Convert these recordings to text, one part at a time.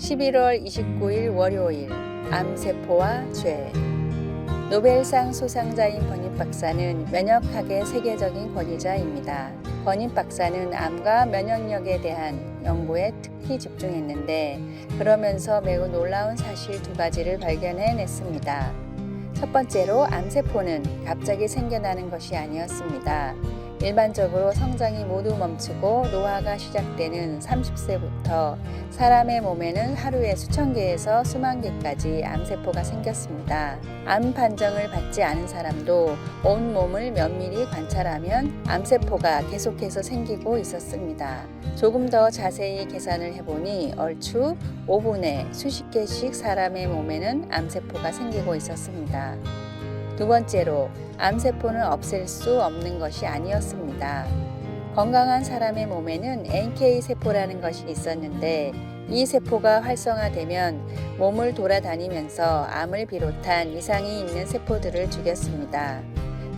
11월 29일 월요일 암세포와 죄. 노벨상 수상자인 버닛 박사는 면역학의 세계적인 권위자입니다. 버닛 박사는 암과 면역력에 대한 연구에 특히 집중했는데 그러면서 매우 놀라운 사실 두 가지를 발견해냈습니다. 첫 번째로 암세포는 갑자기 생겨나는 것이 아니었습니다. 일반적으로 성장이 모두 멈추고 노화가 시작되는 30세부터 사람의 몸에는 하루에 수천 개에서 수만 개까지 암세포가 생겼습니다. 암 판정을 받지 않은 사람도 온 몸을 면밀히 관찰하면 암세포가 계속해서 생기고 있었습니다. 조금 더 자세히 계산을 해보니 얼추 5분에 수십 개씩 사람의 몸에는 암세포가 생기고 있었습니다. 두 번째로 암세포는 없앨 수 없는 것이 아니었습니다. 건강한 사람의 몸에는 NK세포라는 것이 있었는데 이 세포가 활성화되면 몸을 돌아다니면서 암을 비롯한 이상이 있는 세포들을 죽였습니다.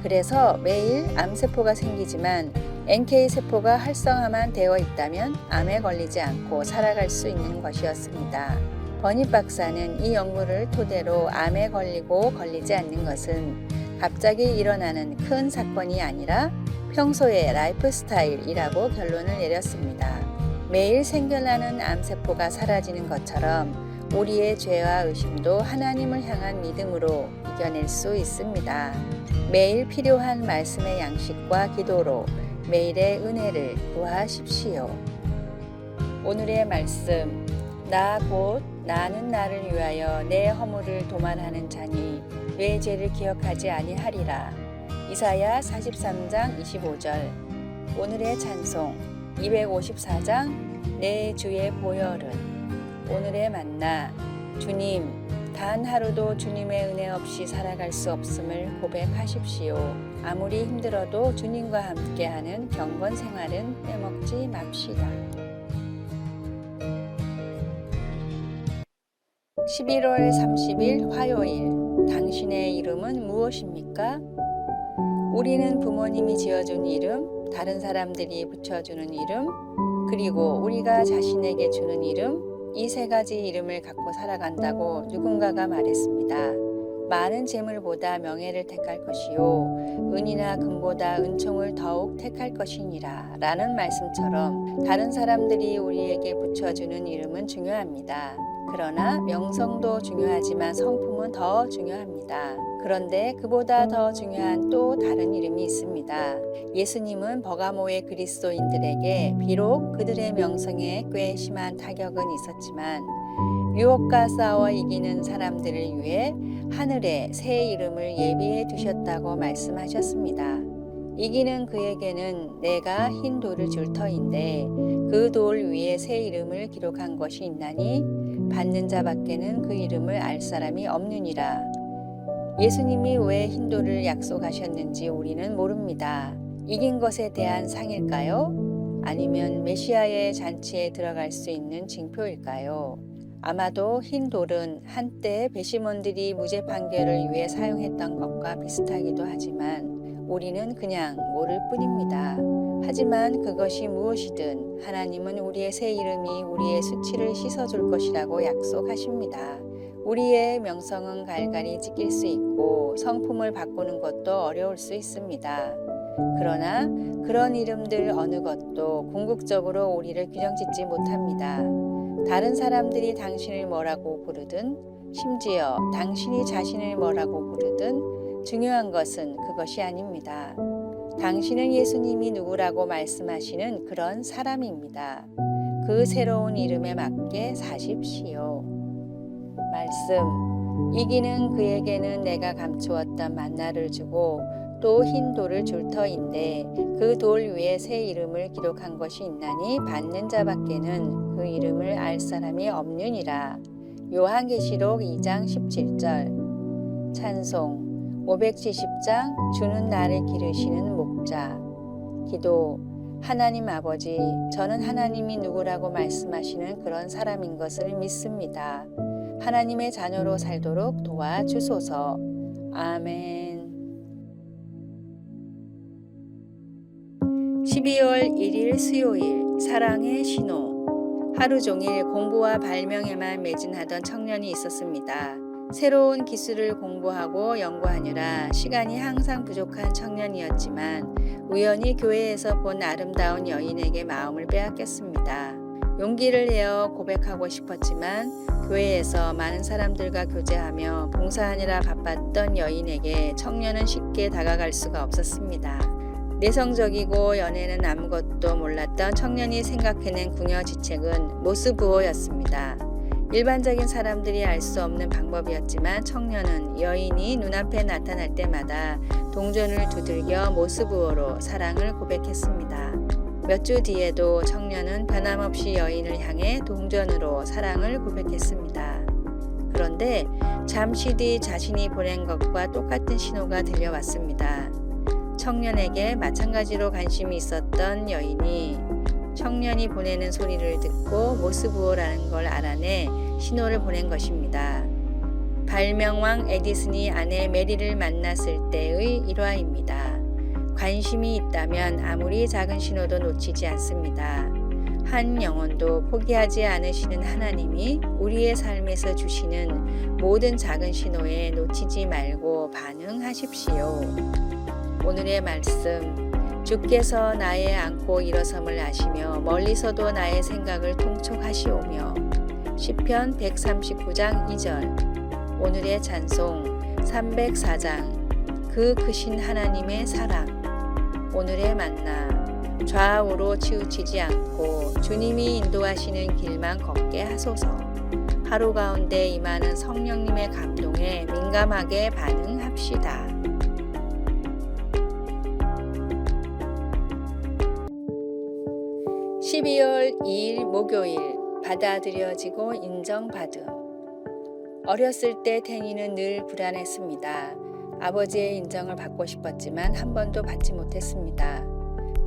그래서 매일 암세포가 생기지만 NK세포가 활성화만 되어 있다면 암에 걸리지 않고 살아갈 수 있는 것이었습니다. 버닛 박사는 이 연구를 토대로 암에 걸리고 걸리지 않는 것은 갑자기 일어나는 큰 사건이 아니라 평소의 라이프 스타일이라고 결론을 내렸습니다. 매일 생겨나는 암세포가 사라지는 것처럼 우리의 죄와 의심도 하나님을 향한 믿음으로 이겨낼 수 있습니다. 매일 필요한 말씀의 양식과 기도로 매일의 은혜를 구하십시오. 오늘의 말씀. 나 곧 나는 나를 위하여 내 허물을 도말하는 자니 내 죄를 기억하지 아니하리라. 이사야 43장 25절. 오늘의 찬송 254장 내 주의 보혈은. 오늘의 만나. 주님, 단 하루도 주님의 은혜 없이 살아갈 수 없음을 고백하십시오. 아무리 힘들어도 주님과 함께하는 경건 생활은 빼먹지 맙시다. 11월 30일 화요일. 당신의 이름은 무엇입니까? 우리는 부모님이 지어준 이름, 다른 사람들이 붙여주는 이름, 그리고 우리가 자신에게 주는 이름, 이 세 가지 이름을 갖고 살아간다고 누군가가 말했습니다. 많은 재물보다 명예를 택할 것이요 은이나 금보다 은총을 더욱 택할 것이니라 라는 말씀처럼 다른 사람들이 우리에게 붙여주는 이름은 중요합니다. 그러나 명성도 중요하지만 성품은 더 중요합니다. 그런데 그보다 더 중요한 또 다른 이름이 있습니다. 예수님은 버가모의 그리스도인들에게 비록 그들의 명성에 꽤 심한 타격은 있었지만 유혹과 싸워 이기는 사람들을 위해 하늘에 새 이름을 예비해 두셨다고 말씀하셨습니다. 이기는 그에게는 내가 흰 돌을 줄 터인데 그 돌 위에 새 이름을 기록한 것이 있나니 받는 자밖에는 그 이름을 알 사람이 없느니라. 예수님이 왜 흰 돌을 약속하셨는지 우리는 모릅니다. 이긴 것에 대한 상일까요? 아니면 메시아의 잔치에 들어갈 수 있는 징표일까요? 아마도 흰 돌은 한때 배심원들이 무죄 판결을 위해 사용했던 것과 비슷하기도 하지만 우리는 그냥 모를 뿐입니다. 하지만 그것이 무엇이든 하나님은 우리의 새 이름이 우리의 수치를 씻어줄 것이라고 약속하십니다. 우리의 명성은 갈갈이 찢길 수 있고 성품을 바꾸는 것도 어려울 수 있습니다. 그러나 그런 이름들 어느 것도 궁극적으로 우리를 규정짓지 못합니다. 다른 사람들이 당신을 뭐라고 부르든 심지어 당신이 자신을 뭐라고 부르든 중요한 것은 그것이 아닙니다. 당신은 예수님이 누구라고 말씀하시는 그런 사람입니다. 그 새로운 이름에 맞게 사십시오. 말씀. 이기는 그에게는 내가 감추었던 만나를 주고 또 흰 돌을 줄 터인데 그 돌 위에 새 이름을 기록한 것이 있나니 받는 자밖에는 그 이름을 알 사람이 없느니라. 요한계시록 2장 17절. 찬송 570장 주는 나를 기르시는 목자. 기도. 하나님 아버지, 저는 하나님이 누구라고 말씀하시는 그런 사람인 것을 믿습니다. 하나님의 자녀로 살도록 도와주소서. 아멘. 12월 1일 수요일. 사랑의 신호. 하루 종일 공부와 발명에만 매진하던 청년이 있었습니다. 새로운 기술을 공부하고 연구하느라 시간이 항상 부족한 청년이었지만 우연히 교회에서 본 아름다운 여인에게 마음을 빼앗겼습니다. 용기를 내어 고백하고 싶었지만 교회에서 많은 사람들과 교제하며 봉사하느라 바빴던 여인에게 청년은 쉽게 다가갈 수가 없었습니다. 내성적이고 연애는 아무것도 몰랐던 청년이 생각해낸 궁여지책은 모스부호였습니다. 일반적인 사람들이 알 수 없는 방법이었지만 청년은 여인이 눈앞에 나타날 때마다 동전을 두들겨 모스부호로 사랑을 고백했습니다. 몇 주 뒤에도 청년은 변함없이 여인을 향해 동전으로 사랑을 고백했습니다. 그런데 잠시 뒤 자신이 보낸 것과 똑같은 신호가 들려왔습니다. 청년에게 마찬가지로 관심이 있었던 여인이 청년이 보내는 소리를 듣고 모스부호라는 걸 알아내 신호를 보낸 것입니다. 발명왕 에디슨이 아내 메리를 만났을 때의 일화입니다. 관심이 있다면 아무리 작은 신호도 놓치지 않습니다. 한 영혼도 포기하지 않으시는 하나님이 우리의 삶에서 주시는 모든 작은 신호에 놓치지 말고 반응하십시오. 오늘의 말씀, 주께서 나의 안고 일어섬을 아시며 멀리서도 나의 생각을 통촉하시오며. 시편 139장 2절. 오늘의 찬송 304장 그 크신 하나님의 사랑. 오늘의 만나, 좌우로 치우치지 않고 주님이 인도하시는 길만 걷게 하소서. 하루 가운데 임하는 성령님의 감동에 민감하게 반응합시다. 12월 2일 목요일, 받아들여지고 인정받음. 어렸을 때 태니는 늘 불안했습니다. 아버지의 인정을 받고 싶었지만 한 번도 받지 못했습니다.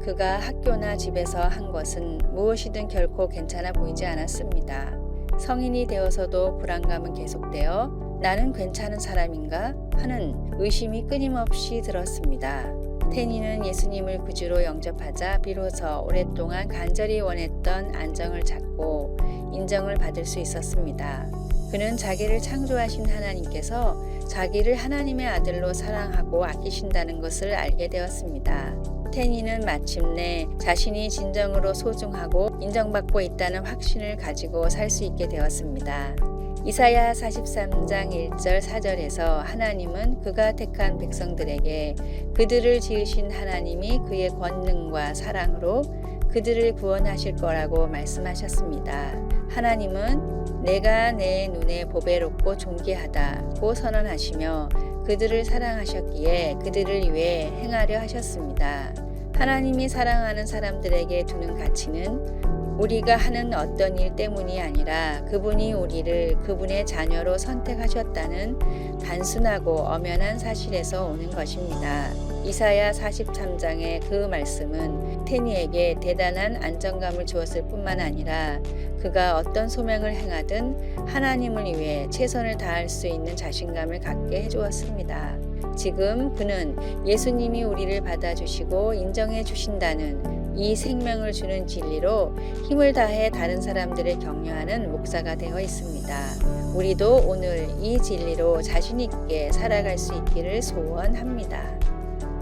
그가 학교나 집에서 한 것은 무엇이든 결코 괜찮아 보이지 않았습니다. 성인이 되어서도 불안감은 계속되어 나는 괜찮은 사람인가 하는 의심이 끊임없이 들었습니다. 태니는 예수님을 구주로 영접하자 비로소 오랫동안 간절히 원했던 안정을 찾고 인정을 받을 수 있었습니다. 그는 자기를 창조하신 하나님께서 자기를 하나님의 아들로 사랑하고 아끼신다는 것을 알게 되었습니다. 태니는 마침내 자신이 진정으로 소중하고 인정받고 있다는 확신을 가지고 살 수 있게 되었습니다. 이사야 43장 1절 4절에서 하나님은 그가 택한 백성들에게 그들을 지으신 하나님이 그의 권능과 사랑으로 그들을 구원하실 거라고 말씀하셨습니다. 하나님은 내가 내 눈에 보배롭고 존귀하다고 선언하시며 그들을 사랑하셨기에 그들을 위해 행하려 하셨습니다. 하나님이 사랑하는 사람들에게 두는 가치는 우리가 하는 어떤 일 때문이 아니라 그분이 우리를 그분의 자녀로 선택하셨다는 단순하고 엄연한 사실에서 오는 것입니다. 이사야 43장의 그 말씀은 태니에게 대단한 안정감을 주었을 뿐만 아니라 그가 어떤 소명을 행하든 하나님을 위해 최선을 다할 수 있는 자신감을 갖게 해주었습니다. 지금 그는 예수님이 우리를 받아주시고 인정해 주신다는 이 생명을 주는 진리로 힘을 다해 다른 사람들을 격려하는 목사가 되어 있습니다. 우리도 오늘 이 진리로 자신 있게 살아갈 수 있기를 소원합니다.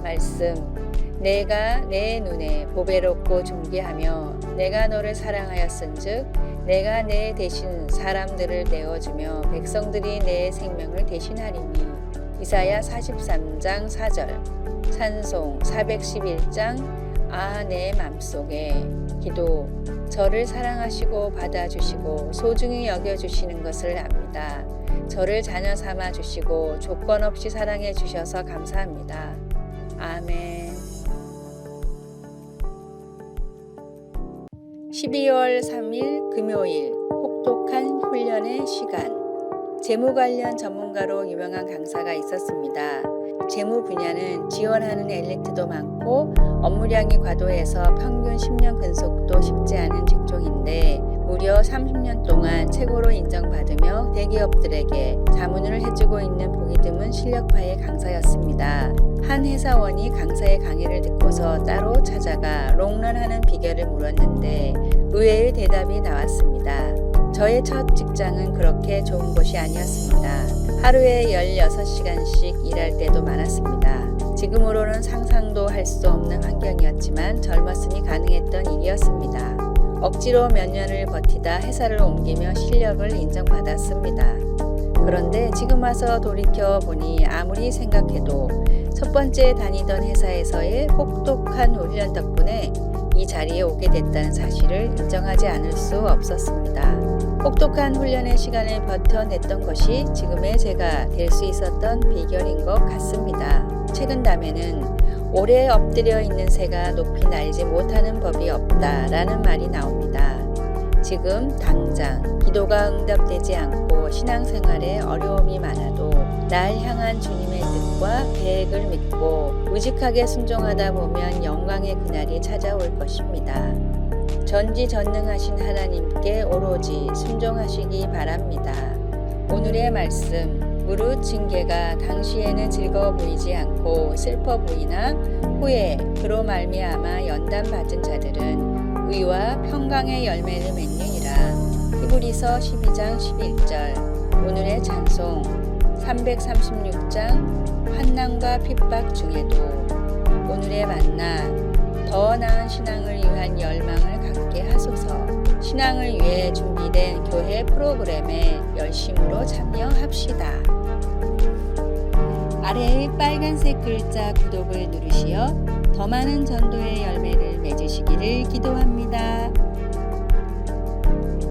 말씀, 내가 내 눈에 보배롭고 존귀하며 내가 너를 사랑하였은즉 내가 내 대신 사람들을 내어주며 백성들이 내 생명을 대신하리니. 이사야 43장 4절. 찬송 411장 내 맘속에. 기도, 저를 사랑하시고 받아주시고 소중히 여겨주시는 것을 압니다. 저를 자녀 삼아 주시고 조건 없이 사랑해 주셔서 감사합니다. 아멘. 12월 3일 금요일, 혹독한 훈련의 시간. 재무 관련 전문가로 유명한 강사가 있었습니다. 재무 분야는 지원하는 엘리트도 많고 업무량이 과도해서 평균 10년 근속도 쉽지 않은 직종인데 무려 30년 동안 최고로 인정받으며 대기업들에게 자문을 해주고 있는 보기 드문 실력파의 강사였습니다. 한 회사원이 강사의 강의를 듣고서 따로 찾아가 롱런하는 비결을 물었는데 의외의 대답이 나왔습니다. 저의 첫 직장은 그렇게 좋은 곳이 아니었습니다. 하루에 16시간씩 일할 때도 많았습니다. 지금으로는 상상도 할 수 없는 환경이었지만 젊었으니 가능했던 일이었습니다. 억지로 몇 년을 버티다 회사를 옮기며 실력을 인정받았습니다. 그런데 지금 와서 돌이켜 보니 아무리 생각해도 첫 번째 다니던 회사에서의 혹독한 훈련 덕분에 이 자리에 오게 됐다는 사실을 인정하지 않을 수 없었습니다. 혹독한 훈련의 시간을 버텨냈던 것이 지금의 제가 될 수 있었던 비결인 것 같습니다. 최근 담에는 오래 엎드려 있는 새가 높이 날지 못하는 법이 없다라는 말이 나옵니다. 지금 당장 기도가 응답되지 않고 신앙생활에 어려움이 많아도 날 향한 주님의 뜻과 계획을 믿고 우직하게 순종하다 보면 영광의 그날이 찾아올 것입니다. 전지전능하신 하나님께 오로지 순종하시기 바랍니다. 오늘의 말씀, 무릇 징계가 당시에는 즐거워 보이지 않고 슬퍼 보이나 후에 그로 말미암아 연단받은 자들은 의와 평강의 열매를 맺느니라. 히브리서 12장 11절. 오늘의 찬송 336장 환난과 핍박 중에도 오늘의 만나 더 나은 신앙을 위한 열망을 갖게 하소서. 신앙을 위해 준비된 교회 프로그램에 열심으로 참여합시다. 아래의 빨간색 글자 구독을 누르시어 더 많은 전도의 열매를 맺으시기를 기도합니다.